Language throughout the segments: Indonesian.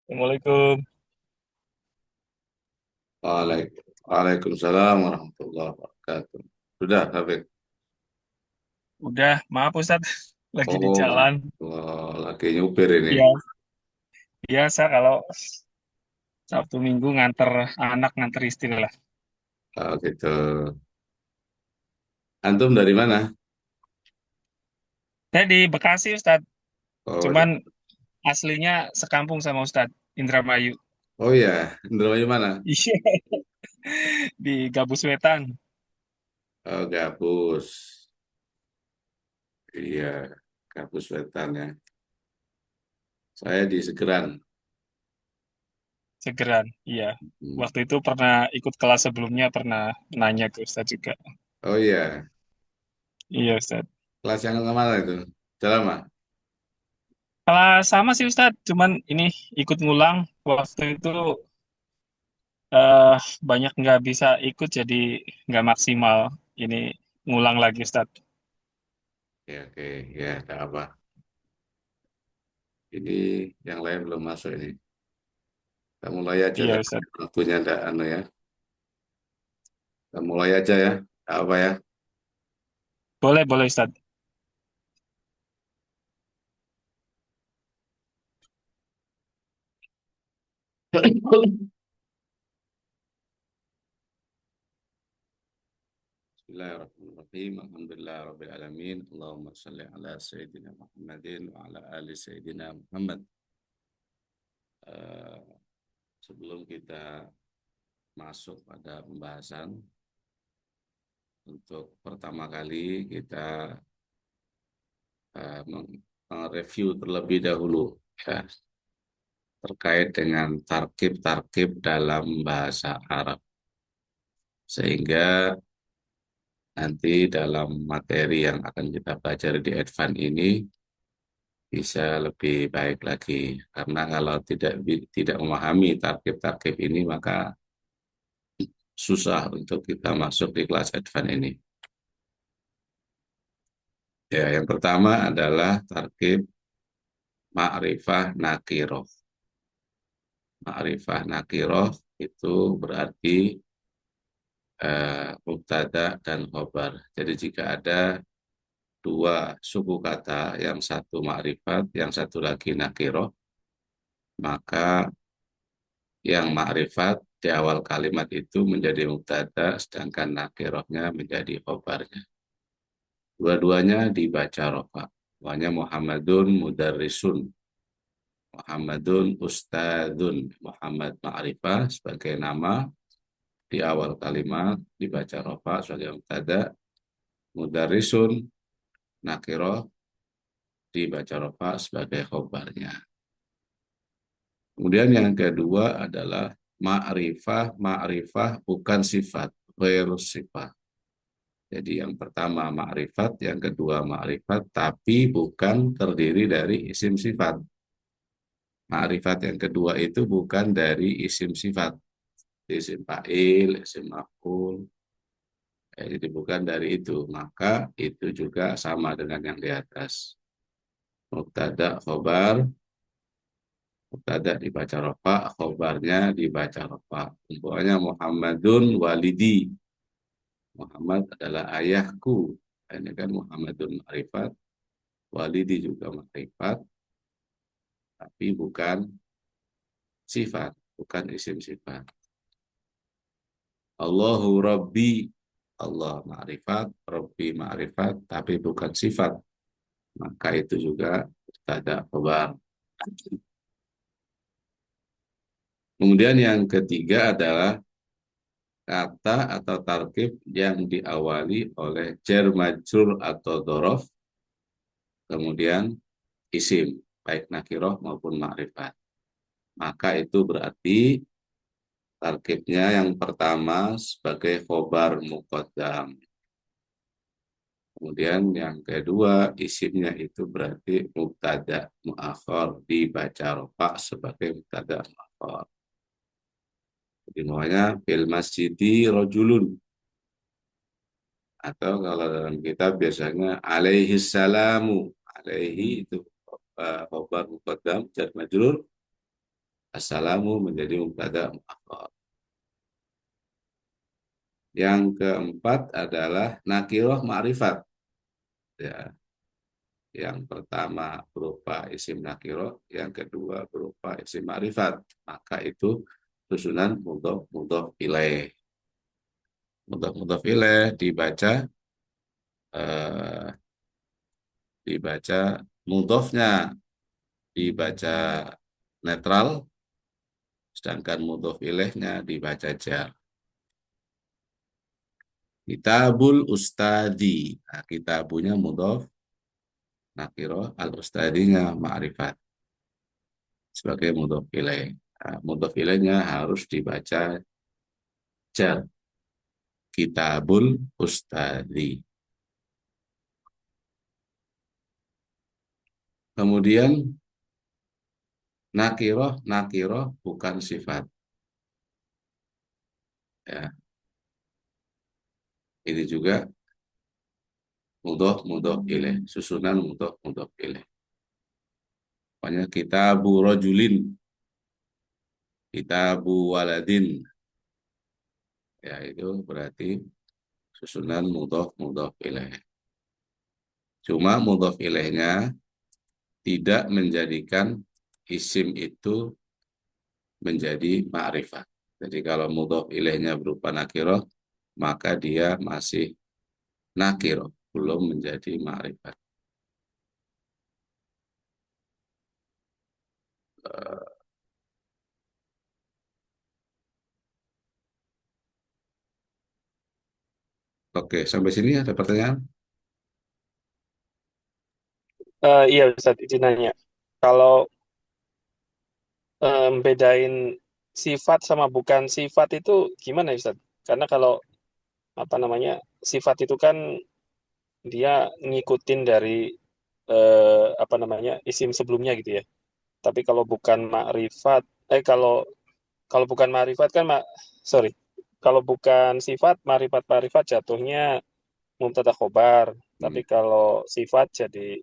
Assalamualaikum. Waalaikumsalam warahmatullahi wabarakatuh. Sudah, Habib. Udah, maaf Ustadz, lagi di Oh, jalan. lagi nyupir ini. Ya, biasa kalau Sabtu Minggu nganter anak, nganter istri lah. Oh, gitu. Antum dari mana? Saya di Bekasi Ustadz, Oh, cuman aslinya sekampung sama Ustadz, Indramayu. oh ya, dari mana? Iya, di Gabus Wetan. Oh, Gabus. Iya, Gabus Wetan ya. Saya di Segeran. Segeran. Iya. Hmm. Waktu itu pernah ikut kelas sebelumnya, pernah nanya ke Ustadz juga. Oh iya, Iya Ustadz. kelas yang mana itu? Sudah lama? Kalau sama sih Ustadz, cuman ini ikut ngulang. Waktu itu eh banyak nggak bisa ikut jadi nggak maksimal. Ini ngulang lagi Ustadz. Ya, oke. Ya, tak apa. Ini yang lain belum masuk ini. Kita mulai aja Iya kan. Ustadz. Waktunya ada anu ya. Kita mulai aja ya. Tak apa ya. Boleh, boleh Ustadz. Bismillahirrahmanirrahim. Alhamdulillahirrahmanirrahim. Allahumma salli ala Sayyidina Muhammadin wa ala ali Sayyidina Muhammad. Eh, Sebelum kita masuk pada pembahasan, untuk pertama kali kita mereview terlebih dahulu ya, terkait dengan tarkib-tarkib dalam bahasa Arab. Sehingga nanti dalam materi yang akan kita pelajari di Advance ini bisa lebih baik lagi, karena kalau tidak memahami tarkib-tarkib ini maka susah untuk kita masuk di kelas advance ini. Ya, yang pertama adalah tarkib ma'rifah nakiroh. Ma'rifah nakiroh itu berarti mubtada dan khobar. Jadi jika ada dua suku kata, yang satu ma'rifat, yang satu lagi nakiroh, maka yang ma'rifat di awal kalimat itu menjadi mubtada, sedangkan nakirohnya menjadi khobarnya. Dua-duanya dibaca rofa. Namanya Muhammadun Mudarrisun, Muhammadun Ustadun. Muhammad ma'rifah sebagai nama di awal kalimat dibaca rofa sebagai mubtada, Mudarrisun nakiroh dibaca rofa sebagai khobarnya. Kemudian yang kedua adalah ma'rifah. Ma'rifah bukan sifat, virus sifat. Jadi yang pertama ma'rifat, yang kedua ma'rifat, tapi bukan terdiri dari isim sifat. Ma'rifat yang kedua itu bukan dari isim sifat, isim fa'il, isim maf'ul, jadi bukan dari itu. Maka itu juga sama dengan yang di atas. Mubtada, khobar, mubtada dibaca rofa, khobarnya dibaca rofa. Umpamanya Muhammadun walidi. Muhammad adalah ayahku. Ini kan Muhammadun ma'rifat, walidi juga ma'rifat, tapi bukan sifat, bukan isim sifat. Allahu Rabbi, Allah ma'rifat, Rabbi ma'rifat, tapi bukan sifat. Maka itu juga mubtada khabar. Kemudian yang ketiga adalah kata atau tarkib yang diawali oleh jar majrur atau dorof, kemudian isim, baik nakiroh maupun ma'rifat. Maka itu berarti tarkibnya yang pertama sebagai khobar muqaddam. Kemudian yang kedua isimnya itu berarti mubtada muakhar, dibaca rofa sebagai mubtada muakhar. Jadi namanya fil masjidi rojulun, atau kalau dalam kitab biasanya alaihi salamu. Alaihi itu khobar muqaddam jar majrur, Assalamu menjadi mubtada muakhar. Yang keempat adalah nakiroh ma'rifat. Ya, yang pertama berupa isim nakiroh, yang kedua berupa isim ma'rifat. Maka itu susunan mudhof mudhof ilaih. Mudhof mudhof ilaih eh, dibaca mudhofnya dibaca netral, sedangkan mudhof ilaihnya dibaca jar. Kitabul Ustadi. Nah, kitabunya mudhof, nakiro, al Ustadinya ma'rifat sebagai mudhof ilaih. Nah, mudhof ilaihnya harus dibaca jar. Kitabul Ustadi. Kemudian nakiroh bukan sifat. Ya, ini juga mudhof ilaih, susunan mudhof ilaih. Pokoknya kitabu rojulin, kitabu waladin. Ya, itu berarti susunan mudhof ilaih. Cuma mudhof ilaihnya tidak menjadikan isim itu menjadi ma'rifat. Jadi kalau mudhof ilaihnya berupa nakiroh, maka dia masih nakiroh, belum menjadi ma'rifat. Oke, sampai sini ada pertanyaan? Iya Ustadz, izin nanya. Kalau bedain sifat sama bukan sifat itu gimana ya, Ustadz? Karena kalau apa namanya sifat itu kan dia ngikutin dari apa namanya isim sebelumnya gitu ya. Tapi kalau bukan makrifat, kalau kalau bukan makrifat kan sorry, kalau bukan sifat makrifat jatuhnya mubtada khobar. Tapi Hmm, kalau sifat jadi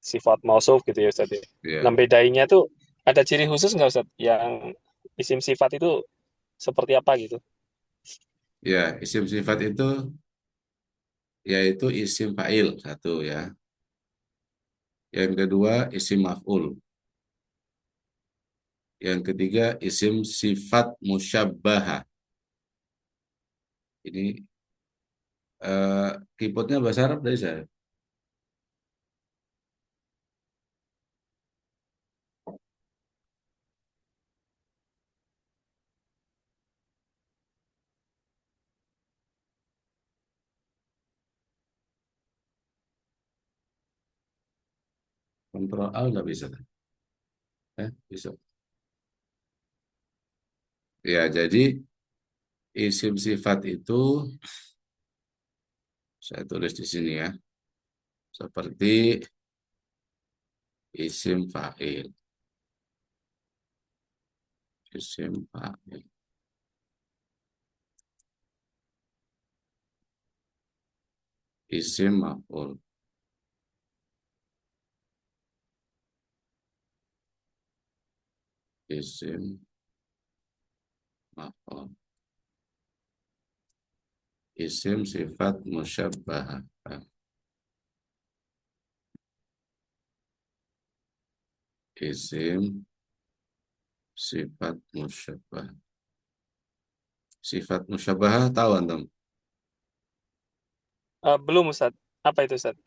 sifat mausuf gitu ya Ustadz, ya. Nah ya, bedainya tuh ada ciri khusus nggak Ustadz yang isim sifat itu seperti apa gitu? ya, isim sifat itu yaitu isim fa'il satu ya. Yang kedua isim maf'ul. Yang ketiga isim sifat musyabbahah. Ini keyboardnya bahasa Arab dari saya. Kontrol A nggak bisa. Bisa. Ya, jadi isim sifat itu saya tulis di sini ya. Seperti isim fa'il, isim fa'il, isim maf'ul, isim maf'ul, isim sifat musyabbah, isim sifat musyabbah. Sifat musyabbah tahu antum? Belum Ustadz. Apa itu Ustadz?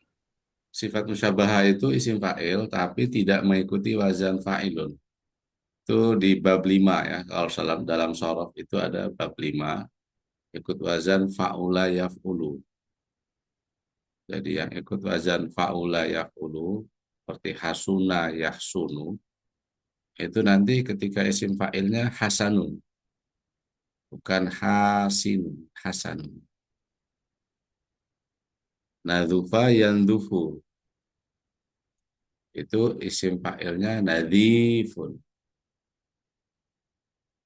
Sifat musyabbah itu isim fa'il tapi tidak mengikuti wazan fa'ilun. Itu di bab 5 ya. Kalau dalam sorof itu ada bab 5 ikut wazan fa'ula yaf'ulu. Jadi yang ikut wazan fa'ula yaf'ulu seperti hasuna yahsunu itu nanti ketika isim fa'ilnya hasanun, bukan hasinun, hasanun. Nadzufa yandufu itu isim fa'ilnya nadzifun.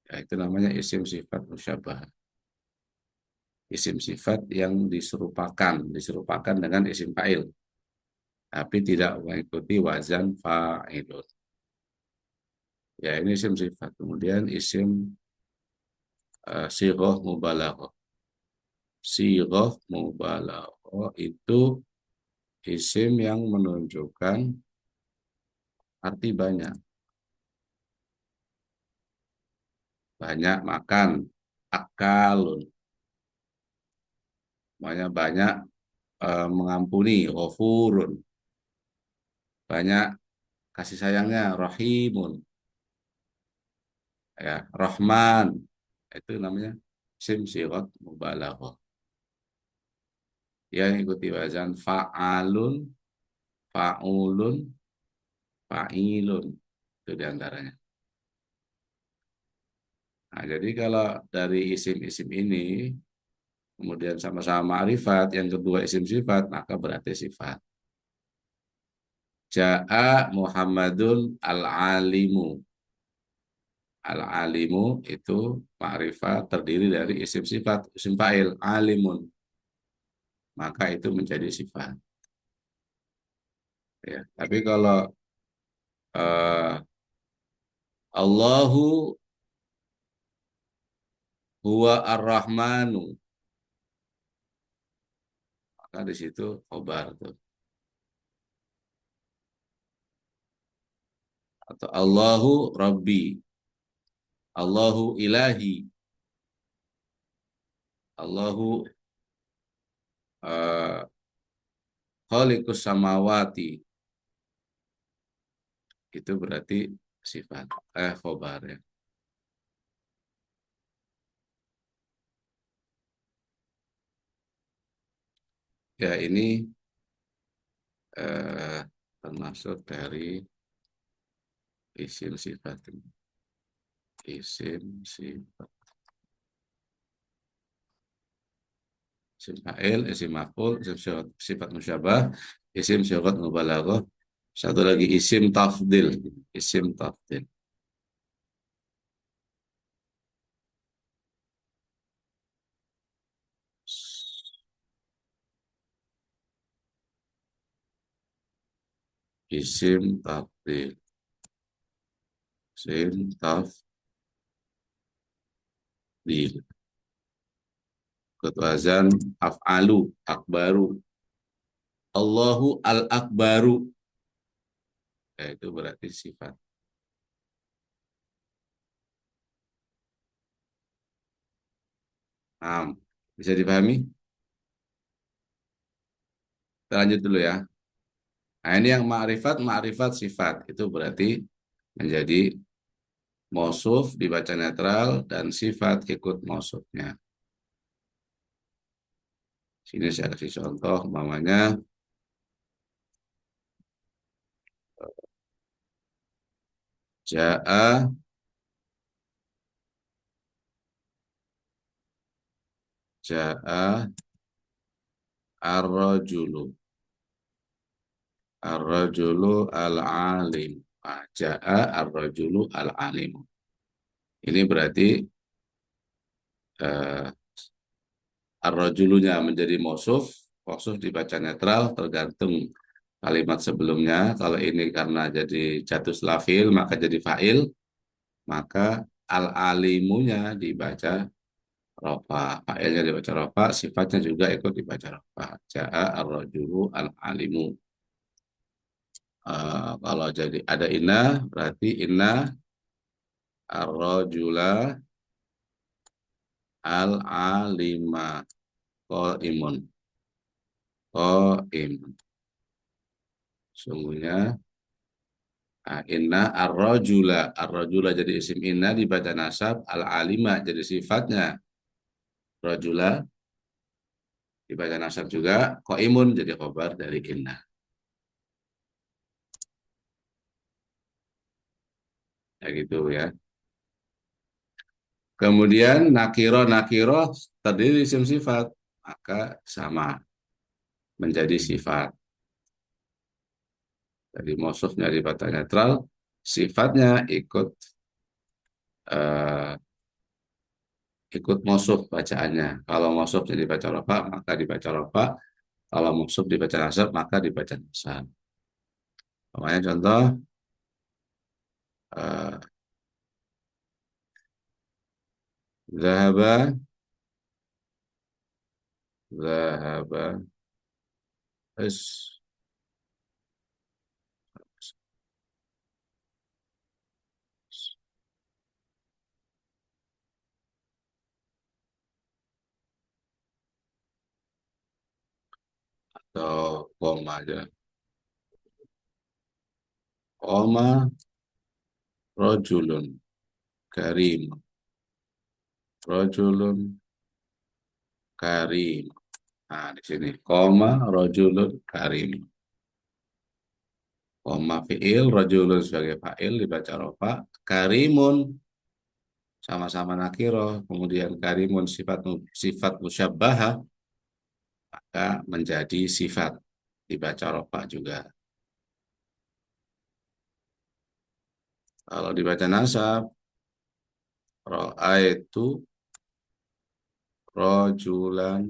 Ya, itu namanya isim sifat musyabbah. Isim sifat yang diserupakan dengan isim fa'il, tapi tidak mengikuti wazan fa'ilun. Ya, ini isim sifat. Kemudian isim sighah mubalaghah. Sighah mubalaghah itu isim yang menunjukkan arti banyak. Banyak makan, akalun. Banyak banyak mengampuni, ghafurun. Banyak kasih sayangnya, rahimun. Ya, rahman. Itu namanya isim sighah mubalaghah. Yang ikuti wazan fa'alun, fa'ulun, fa'ilun. Itu diantaranya. Nah, jadi kalau dari isim-isim ini, kemudian sama-sama ma'rifat, yang kedua isim sifat, maka berarti sifat. Ja'a Muhammadun al-alimu. Al-alimu itu ma'rifat terdiri dari isim sifat, isim fa'il, alimun. Maka itu menjadi sifat. Ya. Tapi kalau eh, Allahu huwa ar-Rahmanu, maka di situ khobar tuh. Atau Allahu Rabbi, Allahu ilahi, Allahu uh, khaliqus samawati, itu berarti sifat khobar ya. Ya, ini eh, termasuk dari isim sifat ini. Isim sifat, isim fa'il, isim maf'ul, isim sifat musyabah, isim sifat mubalaghah. Satu lagi isim tafdil, isim tafdil. Isim tafdil, isim tafdil. Ikut wazan af'alu, akbaru. Allahu al-akbaru. Ya, itu berarti sifat. Bisa dipahami? Kita lanjut dulu ya. Nah, ini yang ma'rifat, ma'rifat sifat. Itu berarti menjadi mausuf dibaca netral dan sifat ikut mausufnya. Sini saya kasih contoh, umpamanya ja'a ja'a ar-rajulu ar-rajulu al-alim. Nah, ja'a ar-rajulu al-alim. Ini berarti eh, ar-rajulunya menjadi mausuf, mausuf dibaca netral tergantung kalimat sebelumnya. Kalau ini karena jadi jatus lafil maka jadi fa'il, maka al-alimunya dibaca rofa. Fa'ilnya dibaca rofa, sifatnya juga ikut dibaca rofa. Ja'a ar-rajulu al-alimu. Kalau jadi ada inna, berarti inna ar-rajula al-alima qaimun. Qaim. Sungguhnya inna ar-rajula jadi isim inna dibaca nasab, al-alima jadi sifatnya rajula dibaca nasab juga, qaimun jadi khabar dari inna. Ya gitu ya. Kemudian nakiro terdiri isim sifat, maka sama menjadi sifat. Jadi mausufnya dibaca netral, sifatnya eh, ikut mausuf bacaannya. Kalau mausuf jadi baca rofa, maka dibaca rofa. Kalau mausuf dibaca nasab, maka dibaca nasab. Namanya contoh, Zahaba, zahaba, es, atau koma aja. Koma, rojulun, karim, rojulun, karim. Nah, di sini koma, rojulun, karim. Koma fiil, rojulun sebagai fa'il dibaca rofa, karimun sama-sama nakiroh, kemudian karimun sifat musyabbaha, maka menjadi sifat dibaca rofa juga. Kalau dibaca nasab, ro'aitu rojulan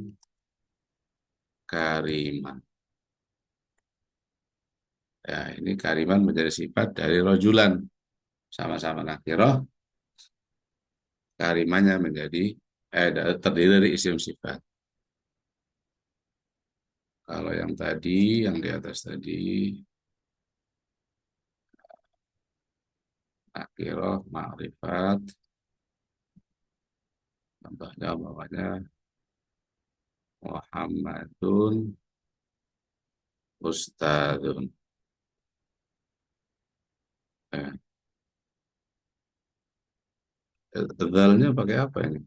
kariman. Ya, ini kariman menjadi sifat dari rojulan. Sama-sama nakiroh, karimannya menjadi terdiri dari isim sifat. Kalau yang tadi, yang di atas tadi, nakiroh, ma'rifat, contohnya bawahnya Muhammadun Ustadun. Eh, Tedalnya pakai apa ini?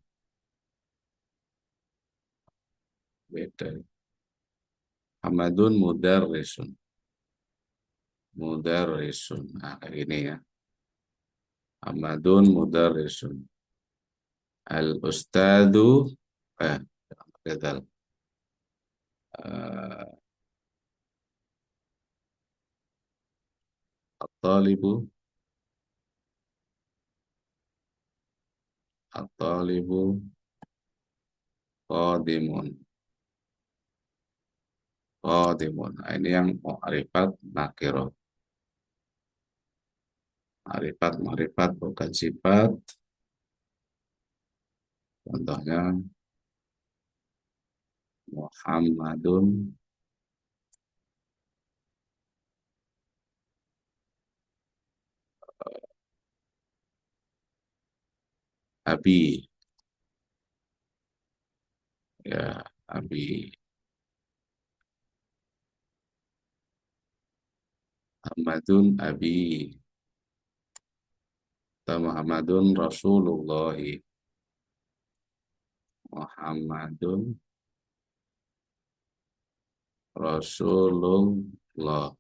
Beda. Muhammadun mudarrisun. Mudarrisun. Nah, kayak gini ya. Muhammadun mudarrisun. Al-ustadu, eh, pakai dal. Eh, At-talibu, at-talibu, qadimun. Qadimun. Nah, ini yang ma'rifat nakirah. Ma'rifat bukan sifat. Contohnya Muhammadun Abi. Ya, Abi. Muhammadun Abi. Atau Muhammadun Rasulullah. Muhammadun Rasulullah.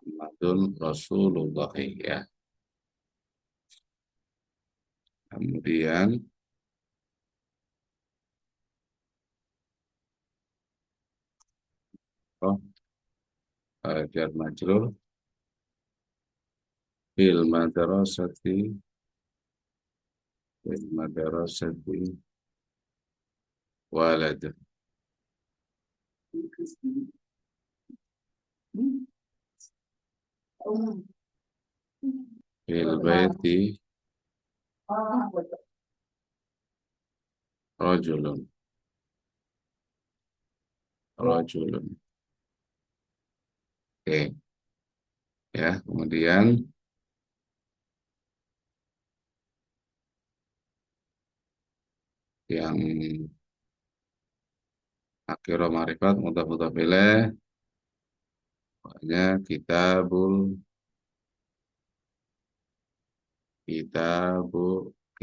Muhammadun Rasulullah ya. Kemudian oh, jar majrur fil madrasati fil madrasati walad fil baiti rajulun rajulun. Oke ya, kemudian yang akhirah ma'rifat mudhaf mudhaf ilaih, pokoknya kitabu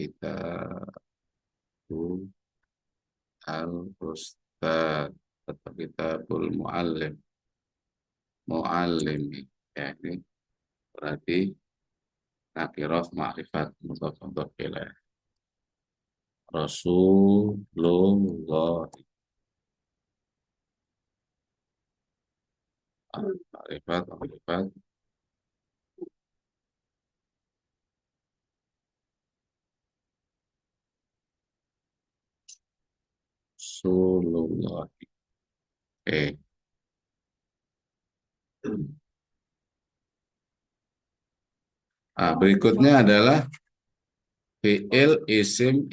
kitabu al ustad atau kitabul muallimi ya, ini berarti nakirah ma'rifat mudhaf mudhaf ilaih. Rasulullah, ma'rifat ma'rifat Rasulullah. Oke. Nah, berikutnya adalah fi'il, isim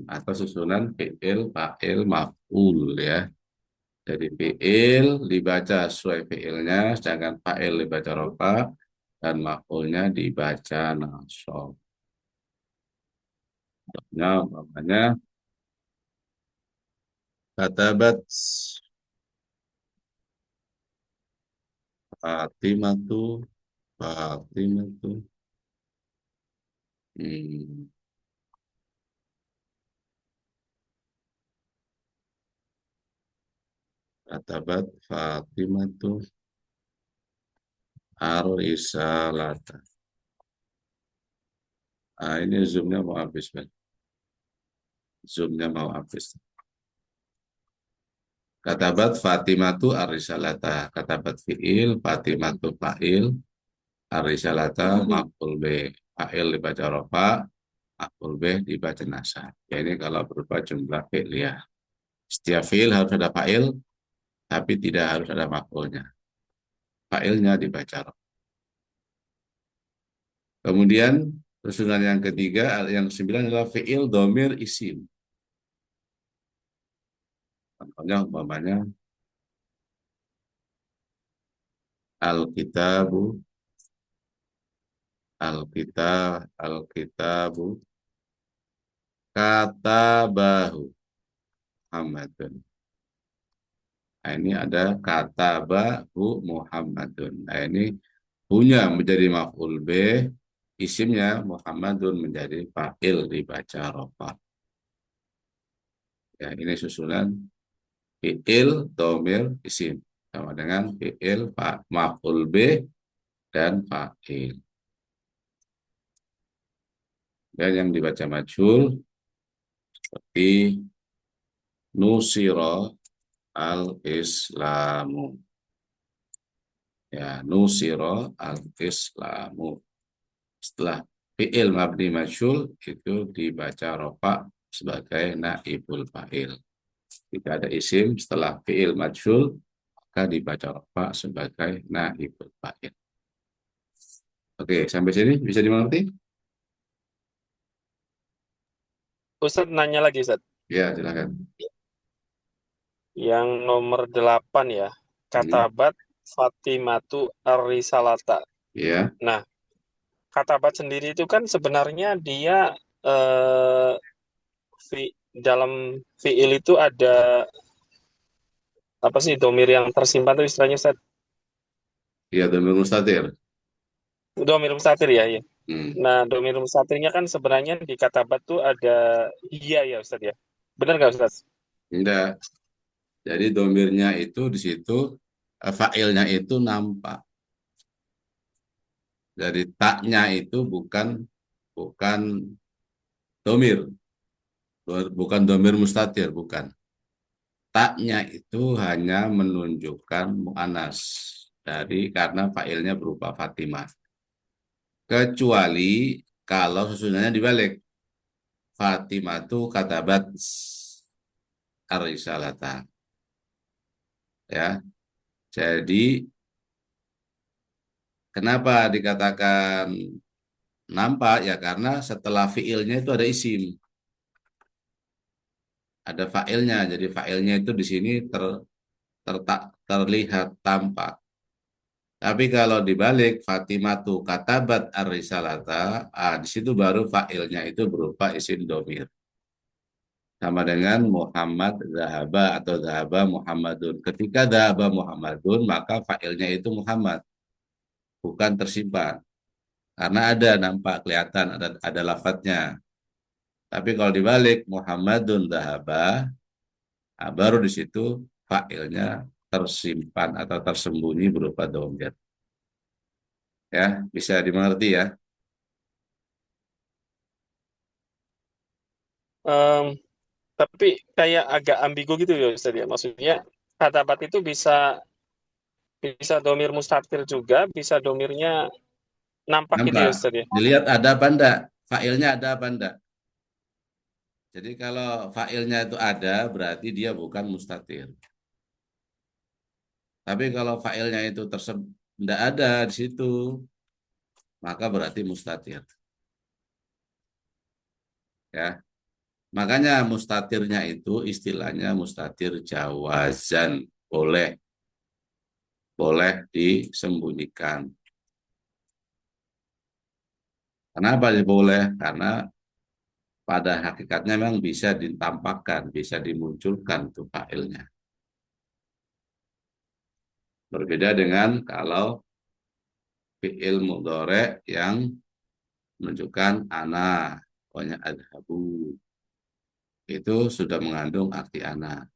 atau susunan fi'il, fa'il, maf'ul ya. Jadi fi'il dibaca sesuai fi'ilnya, sedangkan fa'il dibaca rofa dan maf'ulnya dibaca nasab. Contohnya umpamanya katabat Fatimatu, Fatimatu, hmm, katabat Fatimatu ar-risalata. Ah, ini zoomnya mau habis, Pak. Zoomnya mau habis. Katabat Fatimatu ar-risalata. Katabat fi'il, Fatimatu fa'il, ar-risalata maf'ul bih. Fa'il dibaca rofa, maf'ul bih dibaca nasab. Ya, ini kalau berupa jumlah fi'liyah. Setiap fi'il harus ada fa'il, tapi tidak harus ada maf'ulnya. Fa'ilnya dibaca rofa. Kemudian susunan yang ketiga, yang sembilan adalah fi'il, domir, isim. Contohnya umpamanya al-kitabu, al-kitabu, katabahu Muhammadun. Nah, ini ada katabahu Muhammadun. Nah, ini punya menjadi maf'ul bih, isimnya Muhammadun menjadi fa'il dibaca rofa. Ya, ini susunan fi'il, domir, isim. Sama dengan fi'il, maf'ul bih, dan fa'il. Dan yang dibaca majhul seperti nusiro al-islamu. Ya, nusiro al-islamu. Setelah fi'il mabni majhul itu dibaca rofa sebagai naibul fa'il. Jika ada isim setelah fi'il majhul maka dibaca rofa sebagai naibul fa'il. Oke, sampai sini bisa dimengerti? Ustadz nanya lagi, Ustadz. Ya, silakan. Yang nomor 8 ya. Hmm. Katabat Fatimatu Ar-Risalata. Ya, Nah, katabat sendiri itu kan sebenarnya dia eh, dalam fiil itu ada apa sih domir yang tersimpan tuh istilahnya Ustaz? ya dhamir mustatir. Domir mustatir ya, ya. Hmm. Nah, domir mustatirnya kan sebenarnya di katabat tuh ada iya ya Ustaz ya. Benar nggak Ustaz? Enggak. Jadi domirnya itu di situ fa'ilnya itu nampak. Jadi taknya itu bukan domir, bukan domir mustatir, bukan. Taknya itu hanya menunjukkan mu'anas karena fa'ilnya berupa Fatimah. Kecuali kalau susunannya dibalik. Fatimah itu katabat ar-risalata. Ya. Jadi kenapa dikatakan nampak ya karena setelah fiilnya itu ada isim, ada fa'ilnya. Jadi fa'ilnya itu di sini terlihat tampak. Tapi kalau dibalik Fatimatu katabat ar-risalata, di situ baru fa'ilnya itu berupa isim domir. Sama dengan Muhammad zahaba atau zahaba Muhammadun. Ketika zahaba Muhammadun, maka fa'ilnya itu Muhammad, bukan tersimpan. Karena ada nampak kelihatan ada lafadznya. Tapi kalau dibalik Muhammadun zahaba, baru di situ fa'ilnya tersimpan atau tersembunyi berupa domir. Ya, bisa dimengerti ya. Em, tapi kayak agak ambigu gitu ya Ustaz ya. Maksudnya katabat itu bisa bisa domir mustatir juga, bisa domirnya nampak gitu ya Nampak. Ustaz ya. Dilihat ada apa enggak, fa'ilnya ada apa enggak. Jadi kalau fa'ilnya itu ada, berarti dia bukan mustatir. Tapi kalau fa'ilnya itu enggak ada di situ, maka berarti mustatir. Ya, makanya mustatirnya itu istilahnya mustatir jawazan, boleh, boleh disembunyikan. Kenapa boleh? Karena pada hakikatnya memang bisa ditampakkan, bisa dimunculkan tuh failnya. Berbeda dengan kalau fi'il mudhari yang menunjukkan ana, pokoknya adhabu, itu sudah mengandung arti ana,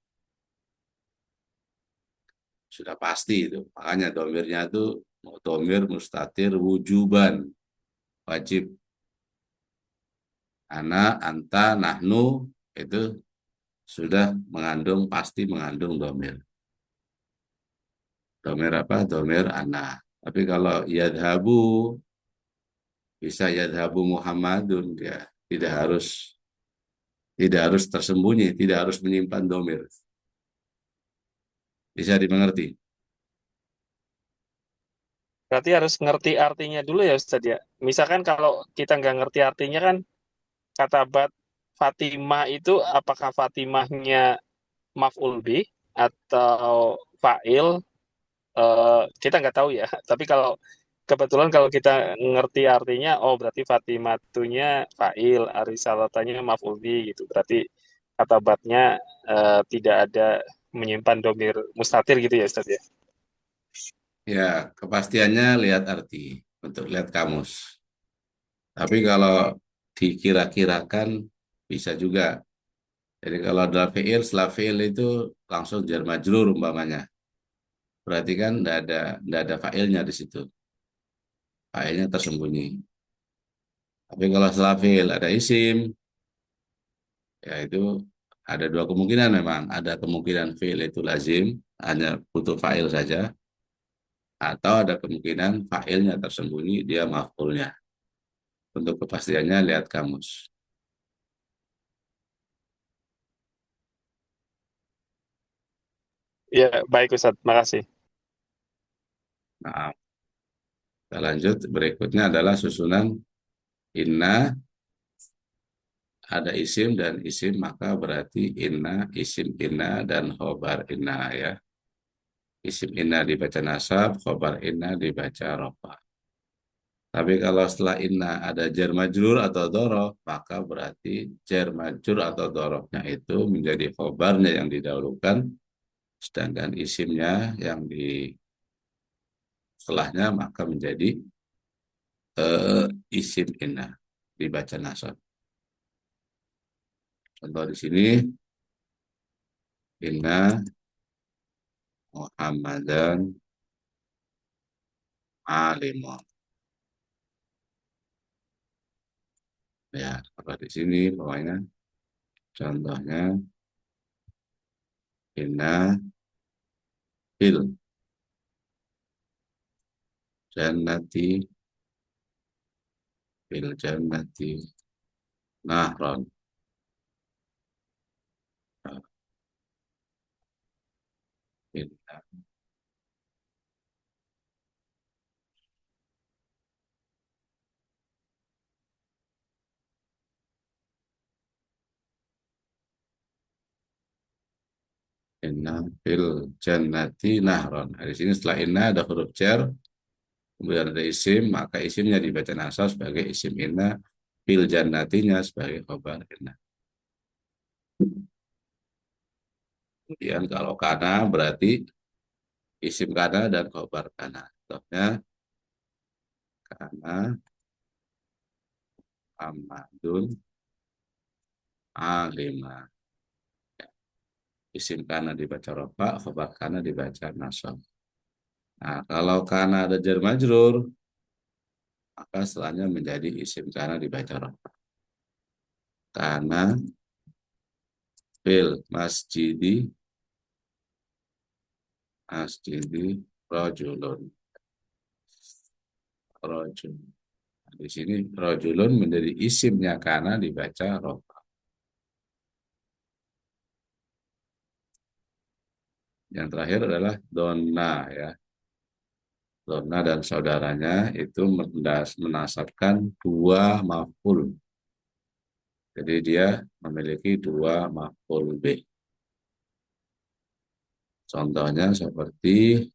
sudah pasti itu. Makanya domirnya itu domir mustatir wujuban, wajib. Ana, anta, nahnu itu sudah mengandung, pasti mengandung domir. Domir apa? Domir ana. Tapi kalau yadhabu, bisa yadhabu Muhammadun, ya tidak harus, tidak harus tersembunyi, tidak harus menyimpan domir. Bisa dimengerti. Berarti harus ngerti artinya dulu ya Ustaz ya. Misalkan kalau kita nggak ngerti artinya kan, kata bat Fatimah itu apakah Fatimahnya maf'ul bih atau fa'il, kita nggak tahu ya. Tapi kalau kebetulan kalau kita ngerti artinya, oh berarti Fatimatunya fa'il, arisalatanya maf'ul bih gitu. Berarti kata batnya tidak ada menyimpan domir mustatir gitu ya Ustaz ya. Ya, kepastiannya lihat arti, untuk lihat kamus. Tapi kalau dikira-kirakan bisa juga. Jadi kalau ada fi'il, setelah fi'il itu langsung jar majrur umpamanya. Berarti kan tidak ada fa'ilnya di situ. Fa'ilnya tersembunyi. Tapi kalau setelah fi'il ada isim, ya itu ada dua kemungkinan memang. Ada kemungkinan fi'il itu lazim, hanya butuh fa'il saja. Atau ada kemungkinan fa'ilnya tersembunyi, dia maf'ulnya. Untuk kepastiannya lihat kamus. Ya, baik Ustaz. Makasih. Nah, kita lanjut. Berikutnya adalah susunan inna, ada isim dan isim, maka berarti inna, isim inna, dan khobar inna ya. Isim inna dibaca nasab, khobar inna dibaca rofa. Tapi kalau setelah inna ada jar majrur atau dorof, maka berarti jar majrur atau dorofnya itu menjadi khobarnya yang didahulukan, sedangkan isimnya yang di setelahnya maka menjadi isim inna dibaca nasab. Contoh di sini inna Muhammadan alimun. Ya, apa di sini pokoknya contohnya inna fil jannati fil jannati nahron. Nah, inna, inna fil jannati nahron. Nah, di sini setelah inna ada huruf jar, kemudian ada isim, maka isimnya dibaca nasab sebagai isim inna, fil jannatinya sebagai khabar inna. Kemudian kalau kana berarti isim kana dan khabar kana. Contohnya kana Ahmadun alima. Isim kana dibaca rofa, khabar kana dibaca nasab. Nah, kalau kana ada jar majrur, maka setelahnya menjadi isim kana dibaca rofa. Kana fil masjidi, masjidi rojulun. Rojul. Nah, di sini rojulun menjadi isimnya kana dibaca rofa. Yang terakhir adalah donna ya. Dona dan saudaranya itu menasabkan dua maf'ul. Jadi dia memiliki dua maf'ul bih. Contohnya seperti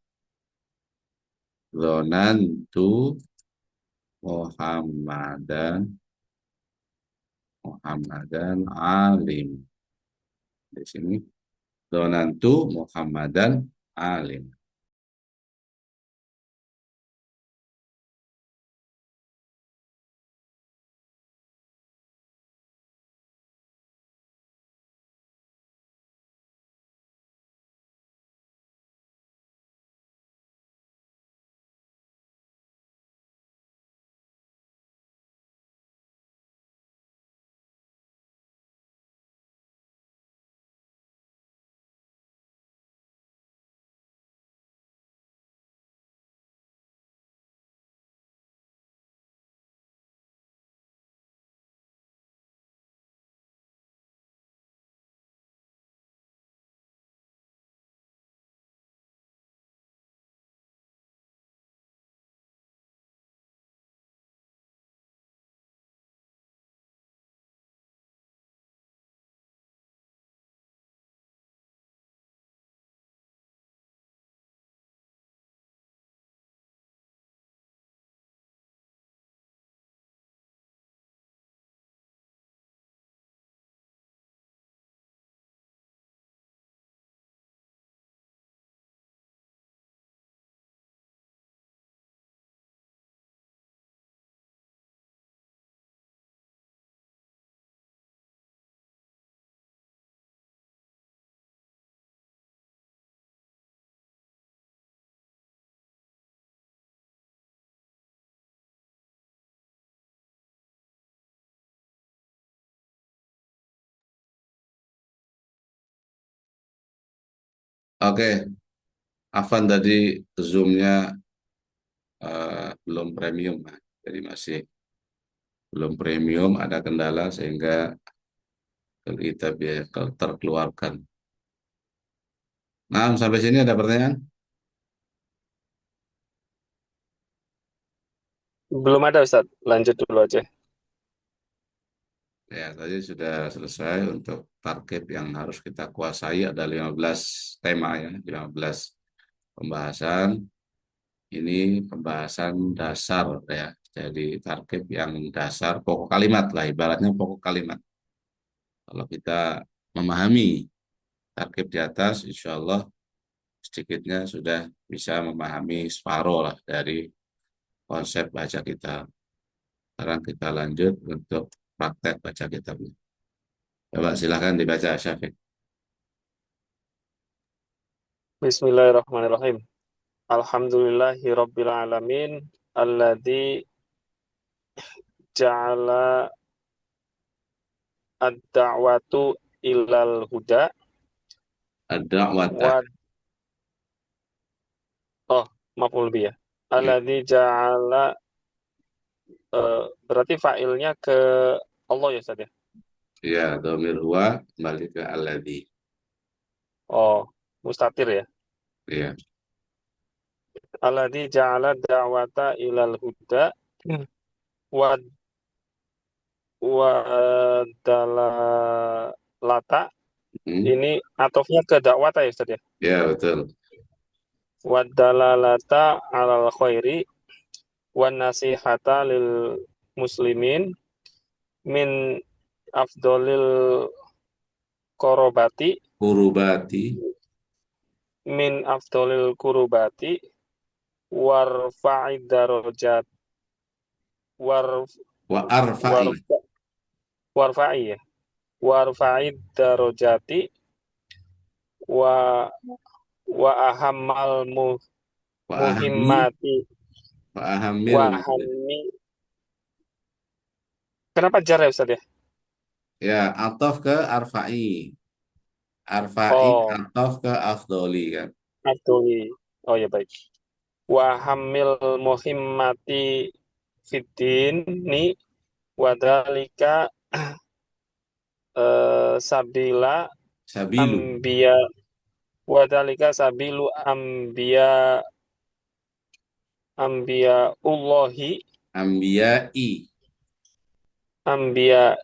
zonantu Muhammadan alim. Di sini zonantu Muhammadan alim. Oke, Afan tadi Zoom-nya belum premium, jadi masih belum premium, ada kendala sehingga kita biaya terkeluarkan. Nah, sampai sini ada pertanyaan? Belum ada Ustaz, lanjut dulu aja. Ya, tadi sudah selesai untuk target yang harus kita kuasai ada 15 tema ya, 15 pembahasan. Ini pembahasan dasar ya. Jadi target yang dasar pokok kalimat lah, ibaratnya pokok kalimat. Kalau kita memahami target di atas, insya Allah sedikitnya sudah bisa memahami separuh lah dari konsep baca kita. Sekarang kita lanjut untuk praktek baca kitabnya. Coba silahkan dibaca Syafiq. Bismillahirrahmanirrahim. Alhamdulillahi Rabbil Alamin. Alladzi ja'ala ad-da'watu ilal huda. Ad-da'wata. Wa, oh, maf'ul bih ya. Ya, Alladzi ja'ala, berarti fa'ilnya ke Allah ya Ustaz ya? ya, domir huwa kembali ke alladhi. Oh, mustatir ya. Ya, Alladzi ja'ala da'wata ilal huda. Wa, wa dalalata. hmm. Ini atofnya ke dakwata ya Ustaz ya? Ya betul. Wa dalalata alal khairi wan nasihata lil muslimin min afdolil korobati, Kurubati min afdolil kurubati warfa'id darajat war wa war arfa'i warfa'i ya warfa'id darajati wa ahammal wa ahami muhimmati wa ahamil. wa hammi. Kenapa jar ya Ustaz ya? Ya, atof ke arfa'i. Arfa'i Oh, atof ke afdoli kan. Abduli. Oh ya baik. Wa hamil muhimmati fiddin ni wadalika sabila Sabilu. ambiya wadalika sabilu ambiya Ambiyaullahi, Ambiya'i. ambiya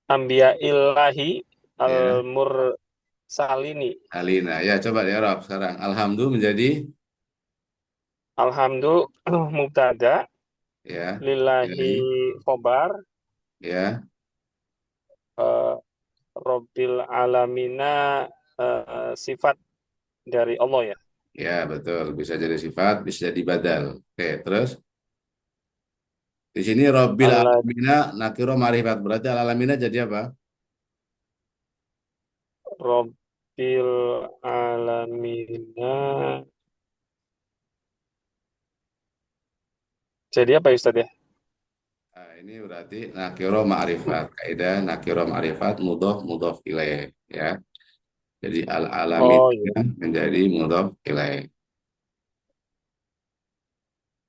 ambiya illahi Ya. al-mursalini. Alina. Ya, coba di Arab sekarang. Alhamdulillah menjadi Alhamdulillah mubtada, ya. lillahi Jadi khobar, ya. eh, Robbil alamina, sifat dari Allah ya. Ya, betul. Bisa jadi sifat, bisa jadi badal. Oke, terus di sini Robbil Allah alamina nakiro marifat. Berarti alamina jadi apa? Robbil alamina. Jadi apa ya Ustaz ya? Nah, ini berarti nakiro ma'rifat. Kaidah nakiro ma'rifat mudof mudof ilaih ya. Jadi al-alamin Oh iya. menjadi mudof ilaih.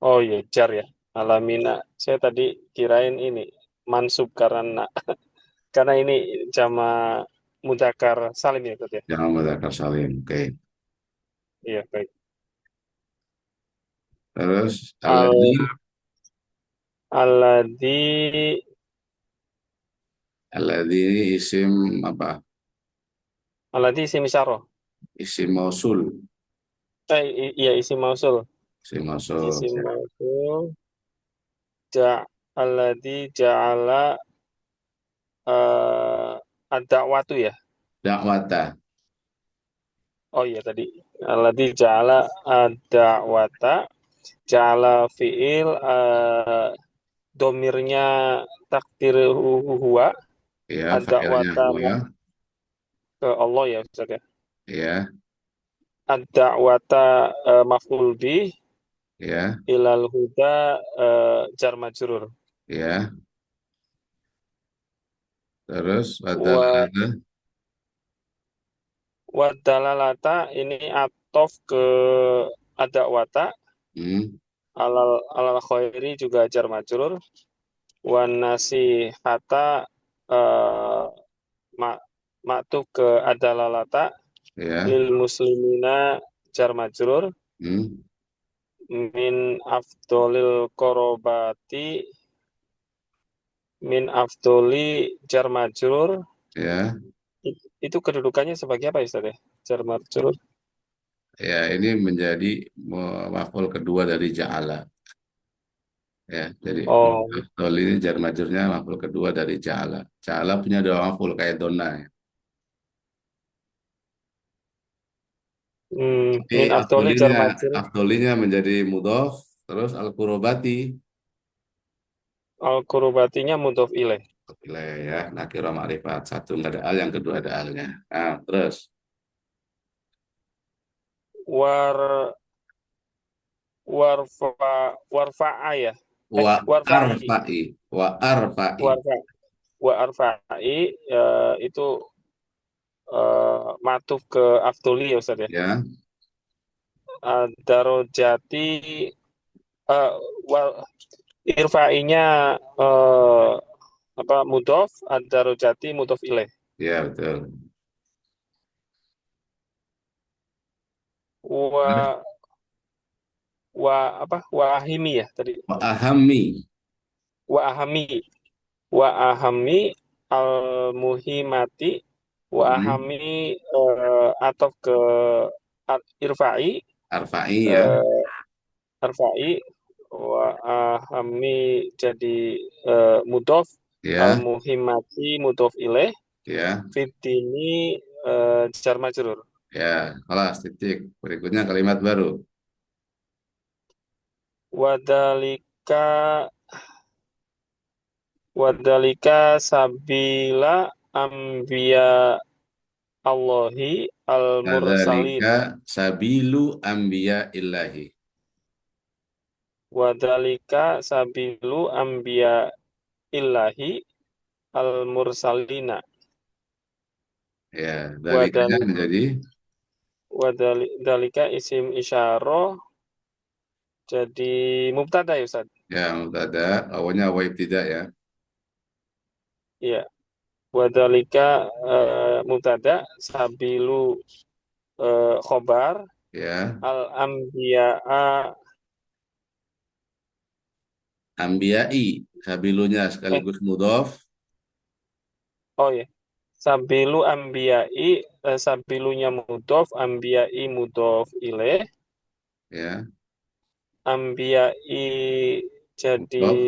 Oh iya, jar ya. Alamina. Saya tadi kirain ini mansub karena ini jama mudzakkar salim ya Ustaz ya. Jangan mudzakkar salim. Oke. Iya, baik. Terus Al alladzi alladzi alladzi isim apa? alladzi isim isyarah. Isim mausul. Iya isim mausul. Isim mausul. Isim mausul ja alladzi ja'ala, ad-da'watu ya. Dakwata. Oh iya tadi. Alladzi ja'ala ad-da'wata, ja'ala fi'il, domirnya takdir huwa, Ya, fa'ilnya ad-da'wata huwa. ke Allah ya Ustaz ya. Ya, Ad-da'wata, maf'ul bih, ya, ilal huda, jar majrur. ya. Terus ada Wa ada. wa dalalata ini atof ke ad-da'wata, Hmm, alal alal khairi juga jar majrur. Wan nasihata, eh, ma maktub ke adalalata, ya. lil muslimina jar majrur. Hmm, Min afdolil korobati, min afdoli jar majrur. ya. Itu kedudukannya sebagai apa ya Ustaz ya? Jar majrur. Ya, ini menjadi maf'ul kedua dari ja'ala. Ya, jadi Oh, afdol ini jar majurnya maf'ul kedua dari ja'ala. Ja'ala punya dua maf'ul kayak donna ya. Ini min afdoli jar afdolinya majrur. afdolinya menjadi mudhof, terus al-qurobati Al kurubatinya mudhof ilaih. wilayah ya, nakira ma'rifat. Satu nggak ada al, yang kedua ada alnya. Nah, terus War warfa'a ya. wa Warfa'i. arfa'i, wa arfa'i Warfa wa arfa'i, itu, matuf ke afdoli ya Ustaz ya. ya, Darojati, eh, wal irfa'inya, eh, apa mudhof, ad-darajati mudhof ilaih. ya betul. Terus, Wa wa apa wa ahimi ya tadi. wa ahami, Wa ahami, wa ahami al muhimati, wa hmm, ahami, atau ke irfa'i, arfa'i ya, eh, arfa'i, wa ahami jadi, mudhof, al ya, muhimati mudhof ilaih, ya, fitini, jar majrur. ya. Kelas titik. Berikutnya kalimat baru. Wadalika wadalika sabila ambiya Allahi al mursalin. Kadzalika sabilu anbiya illahi. Wadalika sabilu ambiya illahi al mursalina. Ya, dalikanya Wadalik menjadi wadalika isim isyarah jadi mubtada ya Ustaz. ya mubtada, awalnya wa ibtida ya. Iya, wadalika, mubtada, sabilu, khobar, Ya, al ambiya Ambiya'i, sabilunya Eh, sekaligus mudhof, oh ya. Sabilu ambiyai, sabilunya mudof, ambiyai mudof ilaih, ya, ambiyai jadi mudhof,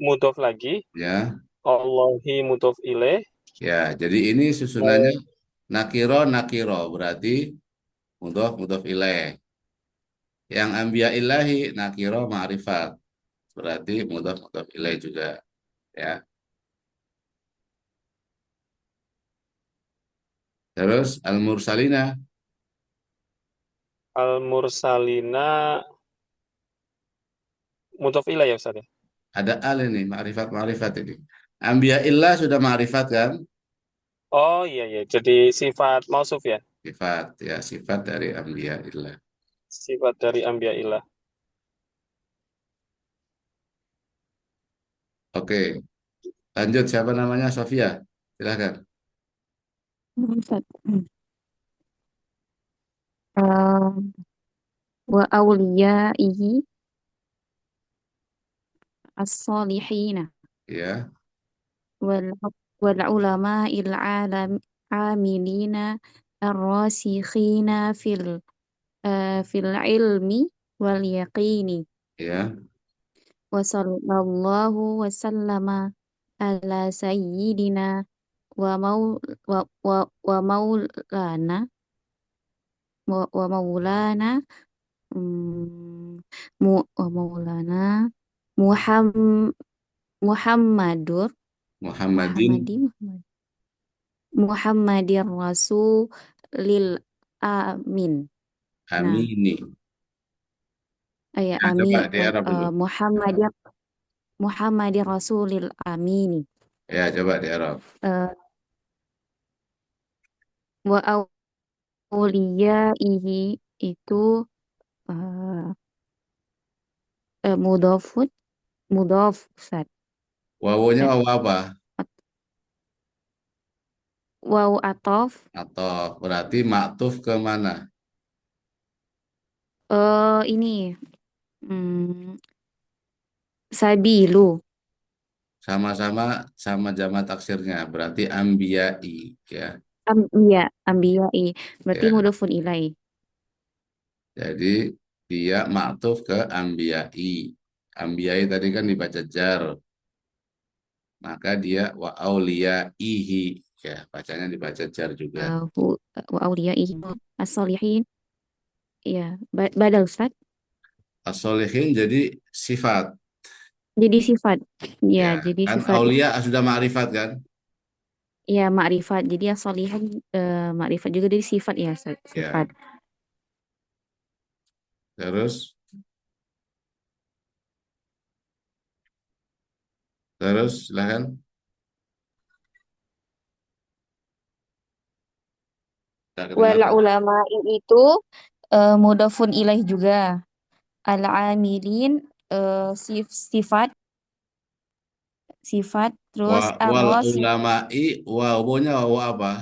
mudof lagi, ya, Allahi mudof ilaih, ya. Jadi ini susunannya mau nakiro, nakiro, berarti mudhof, mudhof ilaih. Yang ambiya ilahi, nakiro, ma'rifat, berarti mudhof, mudhof ilaih juga, ya. Terus al-mursalina, al-mursalina mudof ilaih ya Ustaz ya? ada al ini, ma'rifat, ma'rifat ini. Ambiya illah sudah ma'rifat kan? Oh iya iya, jadi sifat mausuf ya, Sifat, ya, sifat dari ambiya illah. sifat dari ambiya ilah. Oke, lanjut siapa namanya? Sofia, silahkan. Ustaz. Wa awliyaihi as-solihina Ya, wal wal ulama il alam amilina ar-rasikhina fil ilmi wal yaqini ya. wa sallallahu wa sallama ala sayyidina wa maul wa maulana wa maulana wa maulana Muham- Muhammadur Muhammadin, Muhammadi Muhammad Muhammadir Rasulil Amin. Nah, amini. ya Ya, coba Amin di Arab dulu. Muhammadir Rasulil Amini. Ya, coba di Arab. Eh, wa auliyaihi itu eh mudhafun mudhaf Ustaz. Wawunya Eh, wawu apa? waw atof Atau berarti maktuf ke mana? ini hmm, sabilu. Sama-sama sama jama taksirnya. Berarti ambiyai, ya. Iya, ambiyai. Berarti Ya. mudhafun ilai. Jadi dia maktuf ke ambiyai. Ambiyai tadi kan dibaca jar, maka dia wa auliyaihi, ya, bacanya dibaca jar juga. Wa auliyaihi as-solihin. Iya, badal Ustaz. As-solihin jadi sifat, Jadi sifat. Ya, ya. jadi Kan sifat. aulia sudah ma'rifat kan? Ya, makrifat. Jadi as-solihan makrifat juga dari sifat ya, Ustaz. Ya. Sifat. Terus terus silahkan. Tak Wal kedengaran. ulama itu mudhafun ilaih juga. Al-amilin sifat sifat terus Wal arros ulama'i wawunya wawu apa?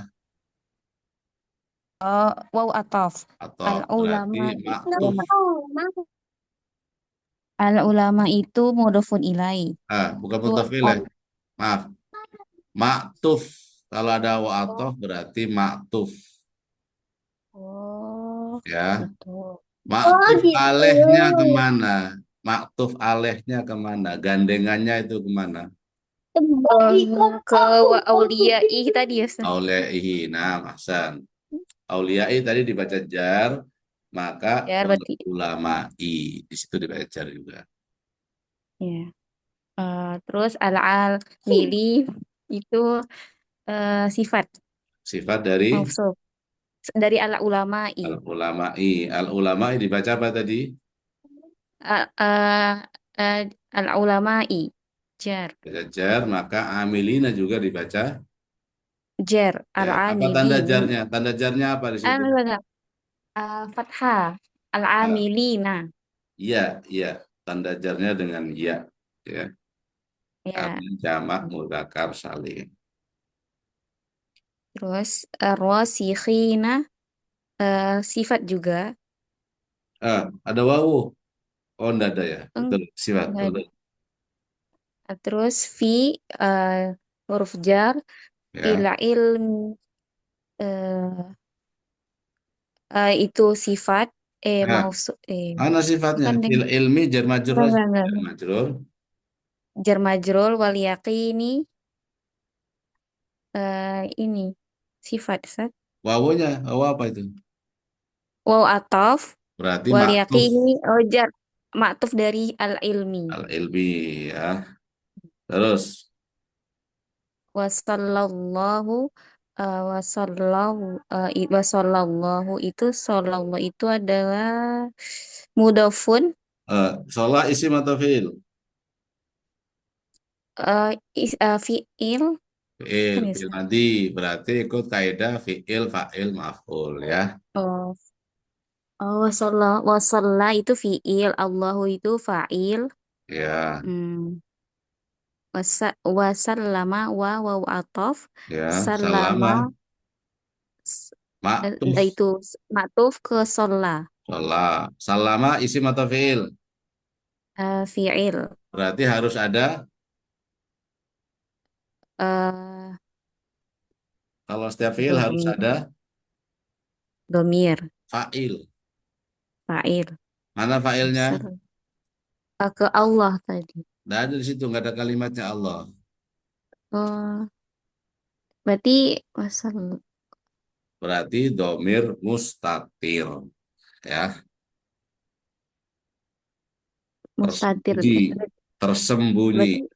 waw ataf. Atau berarti Al-ulama maktuf. al-ulama itu mudhafun ilaih. Bukan Itu mutaf ilaih. Maaf. Maktuf. Kalau ada wa atof berarti maktuf. oh Ya. gitu. Oh Maktuf gitu. alehnya kemana? Maktuf alehnya kemana? Gandengannya itu kemana? Ke wa auliyai tadi ya, Ustaz. Auliaihi. Nah, Ahsan. Auliai tadi dibaca jar, maka Ya, wal berarti ulama'i di situ dibaca jar juga. ya. Terus al mili itu sifat Sifat dari mausuf dari ala ulama'i. al ulama'i. Al ulama'i dibaca apa tadi? Al ulama'i jar Baca jar, maka amilina juga dibaca. jar Ya, al apa tanda amilin jarnya? Tanda jarnya apa di situ? enggak, fathah al Ah, amilina iya, iya. Tanda jarnya dengan ya, ya. ya. Karena jamak mudzakkar salim. Terus rosikhina sifat juga. Ada wawu. Oh, enggak ada ya. Eng- Betul, sifat. enggak ada. Betul. Terus fi huruf jar, il Ya. ilmi eh, itu sifat Nah, mausuf mana sifatnya? bukan deh. Fil ilmi jar majrur Enggak, aja. enggak, enggak, Jar enggak. majrur. Jar majrul wal yaqini ini sifat Ustaz. Wawunya, wawu apa itu? Waw atof Berarti wal maktuf yaqini oh jar maktuf dari al ilmi. al ilmi ya. Terus Wasallallahu wasallallahu itu sallallahu itu adalah mudofun sholat isim atau fiil? fiil Fiil, kan ya fiil Ustaz? madi. Berarti ikut kaidah fiil, fa'il, maf'ul ya. Oh, oh wasalla itu fiil, Allahu itu fa'il. Ya, Hmm. Wasallama waw atof ya. sallama Salama, maktuf, itu maktuf ke sholla sholat. Salama isim atau fiil? fiil Berarti harus ada, eh kalau setiap fiil harus domir ada domir fa'il. fa'il Mana fa'ilnya? ke Allah tadi. Nggak ada di situ, nggak ada kalimatnya Allah. Oh, berarti wasal Berarti domir mustatir ya, mustatir. tersembunyi, tersembunyi. Berarti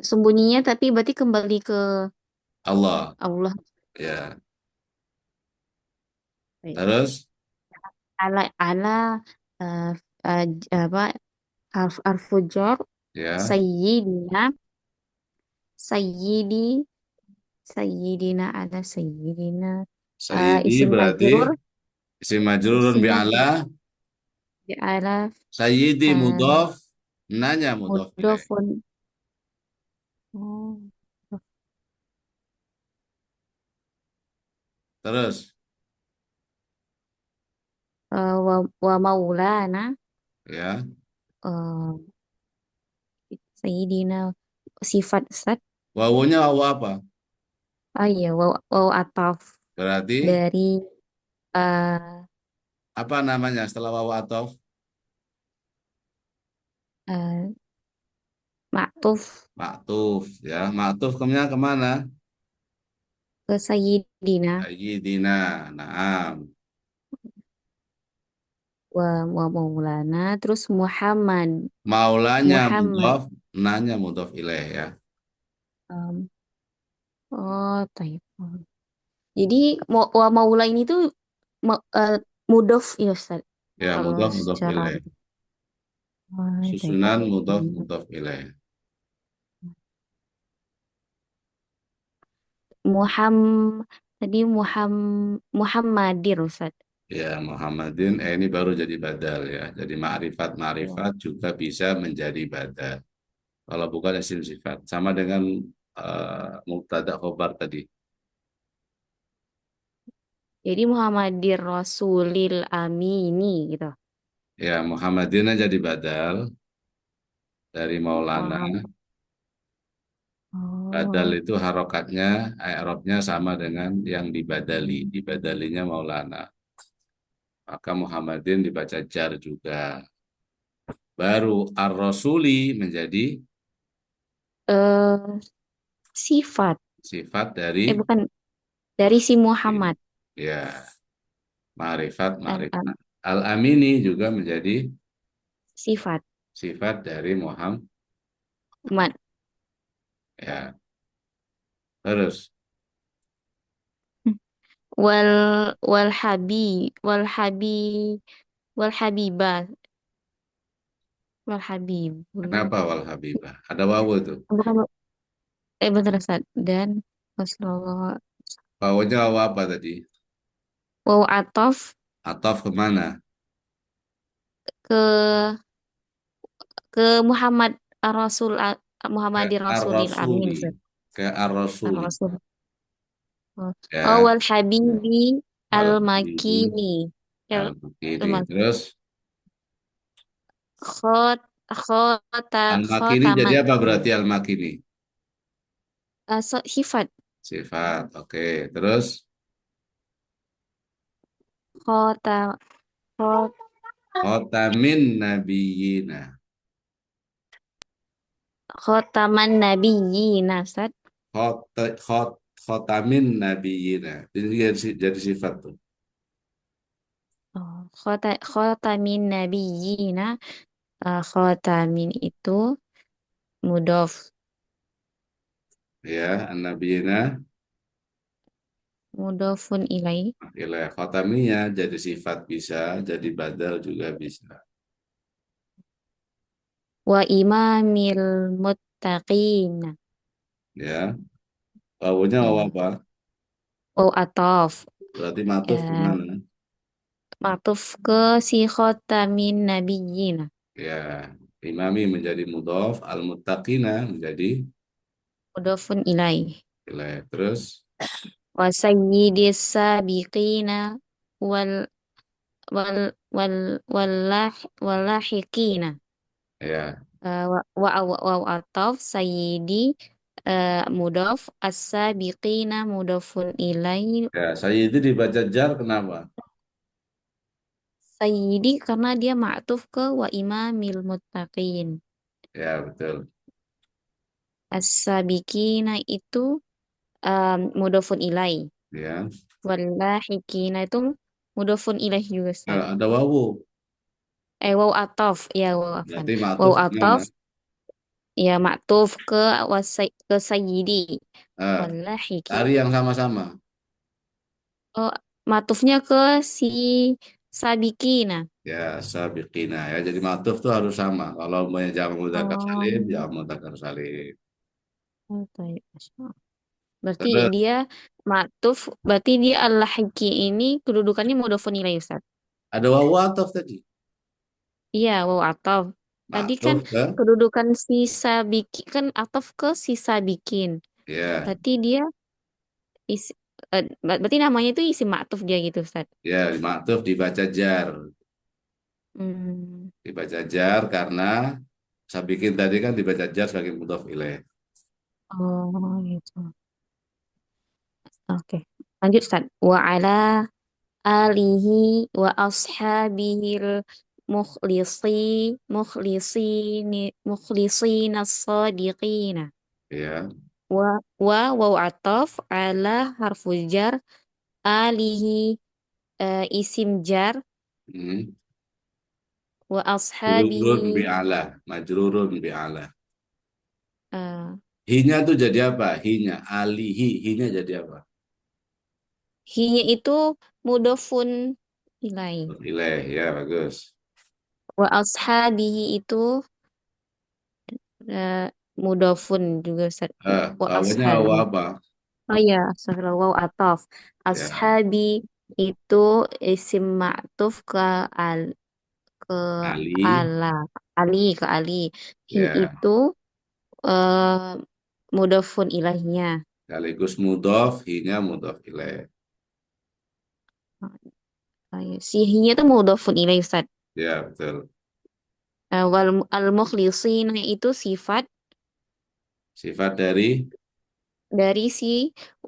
sembunyinya tapi berarti kembali ke Allah Allah. ya. Baik. Terus Ala eh, apa arfujar ya, sayyidina sayyidi sayyidina ala sayyidina sayyidi isim berarti majrur isim majrurun isim bi'ala. majrur ala Sayyidi eh, mudhof, nanya mudhof ilaih. mudofun. Oh. Terus Wa maulana ya, eh sayyidina sifat Ustaz. wawunya wawu apa? Oh iya, waw ataf Berarti dari eh apa namanya setelah wawu atof? eh, maktuf Maktuf ya. Maktuf kemana? ke sayyidina Sayyidina. Naam. wa maulana terus Muhammad Maulanya Muhammad mudhof, nanya mudhof ilaih ya. Em, oh taib. Jadi wa maula ini tuh mudof ya Ustaz. Ya, Kalau mudhof secara ilaih. oh, taib. Susunan mudhof ilaih. Muhammad tadi Muhammadir Ustaz. Ya, Muhammadin, ini baru jadi badal ya. Jadi Ya. ma'rifat juga bisa menjadi badal. Kalau bukan isim sifat. Sama dengan mubtada khobar tadi. Jadi Muhammadir Rasulil Amini gitu. Ya, Muhammadin jadi badal dari Maulana. Muhammad. Badal Oh, itu harokatnya, i'rabnya sama dengan yang dibadali. Dibadalinya Maulana. Maka Muhammadin dibaca jar juga. Baru ar-rasuli menjadi eh sifat. sifat dari Bukan dari si Muhammad. ya, ma'rifat, Al-am ma'rifat. Al-amini juga menjadi sifat. sifat dari Muhammad. Mat. Ya, terus Wal wal habi wal habibah wal habibul. kenapa wal habibah? Ada wawu tuh. Bukan bentar Ustaz. Dan Rasulullah Wawunya wawu apa tadi? waw atof Ataf kemana? ke Muhammad Ar-Rasul Ke Muhammadir Rasulil Amin ar-rasuli. Ustaz. Ke ar-rasuli. Ar-Rasul. Oh, Ya, wal habibi wal al habibi makini. al-makini. Al Terus Al-makini jadi khotaman. apa berarti al-makini? Sifat. Sifat. Oke. Terus Khota, khot, khotamin nabiyina. khotaman nabiyyin, Ustaz. Khot, khot, khotamin nabiyina. Jadi sifat tuh. Oh, khotamin nabiyyin. Khotamin itu mudof, Ya, an-nabiyina. mudofun ilaih. Ilah khotaminya jadi sifat bisa, jadi badal juga bisa. Wa imamil muttaqin. Ya, wawunya waw Ya, apa? waw atof. Berarti matuf Ya, gimana? matuf ke si khotamin nabiyyin. Ya, imami menjadi mudhof, al-muttaqina menjadi Mudofun ilaih. ilah. Terus Wa sayyidis sabiqina wal wal wal wallah wallahiqina. ya, Wa atof sayyidi mudof as-sabiqina mudofun ilaih. ya, saya itu dibaca jar kenapa? Sayyidi karena dia ma'tuf ke wa imamil muttaqin. Ya, betul. As-sabiqina itu mudofun ilaih. Ya, Wallahiqina itu mudofun ilaih juga, Ustaz. ada wawu. Waw atof. Ya, waw afan. Berarti Waw matuf gimana? atof. Ya, ma'tuf ke ke sayyidi. Eh, Wallahiqin. Tari yang sama-sama. Oh, matufnya ke si sabikina. Ya, sabiqina ya. Jadi matuf tuh harus sama. Kalau mau jamak mudzakkar salim, ya Oh, mudzakkar salim. oh, baik. Masya Allah. Berarti Terus dia matuf, berarti dia al-lahiki ini kedudukannya mudhofun ilaih, Ustaz. ada wawu ataf tadi. Iya, wow ataf. Tadi kan Matuf ke kedudukan si sabiki kan ataf ke si sabikin. ya, Berarti dia isi, berarti namanya itu isi maktuf dia gitu, Ustaz. ya matuf dibaca jar. Hmm. Dibaca jar karena saya bikin tadi kan dibaca jar sebagai mudhof ilaih. Oh, gitu. Oke. Lanjut, Ustaz. Wa ala alihi wa ashabihil mukhlisin as-sadiqina. Ya. Waw ataf ala harfu jar alihi isim jar Hmm. wa Majrurun ashabihi bi'ala, majrurun bi'ala. eh, Hinya tuh jadi apa? Hinya, alihi, hinya jadi apa? hinya itu mudofun ilai Ilaih, ya bagus. wa ashabihi itu eh, mudofun juga Ustaz. Wa Awalnya ashabi. apa? Oh iya, astagfirullah waw ataf. Ya, Ashabi itu isim ma'tuf ke ali, ala Ali ke Ali. Hi ya, itu eh mudofun ilahnya. sekaligus mudhof, hinya mudhof ilaih. Si hinya itu mudofun ilaih Ustaz. Ya, betul. Wal al-mukhlisina itu sifat Sifat dari, dari si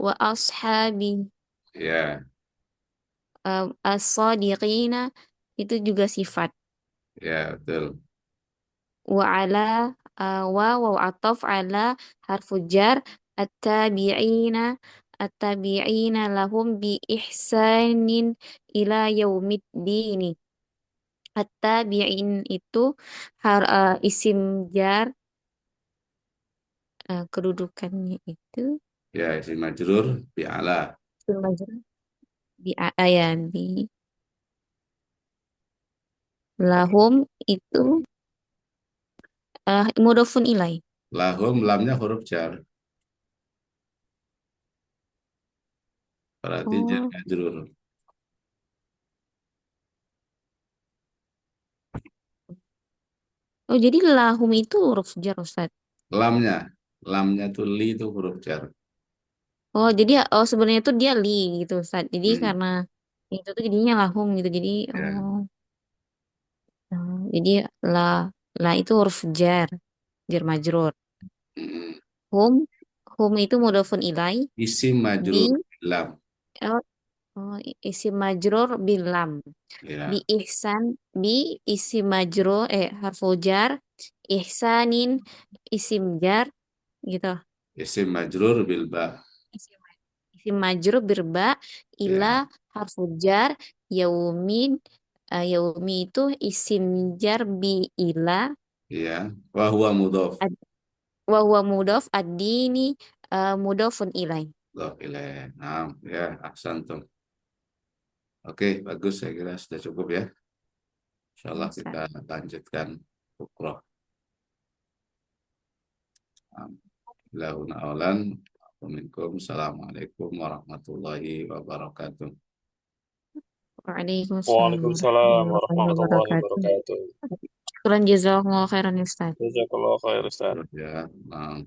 wa ashabi ya, as-sadiqina itu juga sifat. ya, betul. Wa ala wa ataf ala harfu jar at-tabi'ina at-tabi'ina lahum bi ihsanin ila yaumiddini. At-tabi'in itu isim jar kedudukannya itu Ya, isi majrur bi'ala. isim majrur di ya di lahum itu mudhofun ilai. Lahum, lamnya huruf jar. Berarti jar Oh, majrur. oh jadi lahum itu huruf jar Ustaz. Lamnya, lamnya tuh li itu huruf jar. Oh, jadi sebenarnya itu dia li gitu, Ustaz. Jadi Hmm, karena itu tuh jadinya lahum gitu. Jadi ya. jadi lah. La itu huruf jar, jar majrur. Mm. Hum, hum itu mudhafun ilai. Isim Bi, majrur lam. oh, oh, isim majrur bilam. Bi Ya, ihsan, bi isim majrur, harfu jar. Ihsanin isim jar, gitu. isim majrur bil ba. Isim, isim majrur birba, ila Ya, harfu jar, yaumin, yaumi itu isim jar bi ila, ya. Wa huwa mudhof. wa huwa mudhof ad-dini mudhofun ilai. Mudhof ilaih. Nah, ya, ahsantum. Oke, bagus, saya kira sudah cukup ya. Insyaallah Bisa. kita lanjutkan bukroh. Lahuna aulan. Assalamualaikum warahmatullahi wabarakatuh. Waalaikumsalam Waalaikumsalam warahmatullahi warahmatullahi wabarakatuh. wabarakatuh. Syukran jazakumullah khairan Ustaz. Jazakallah khair Ustaz. Ya, nah.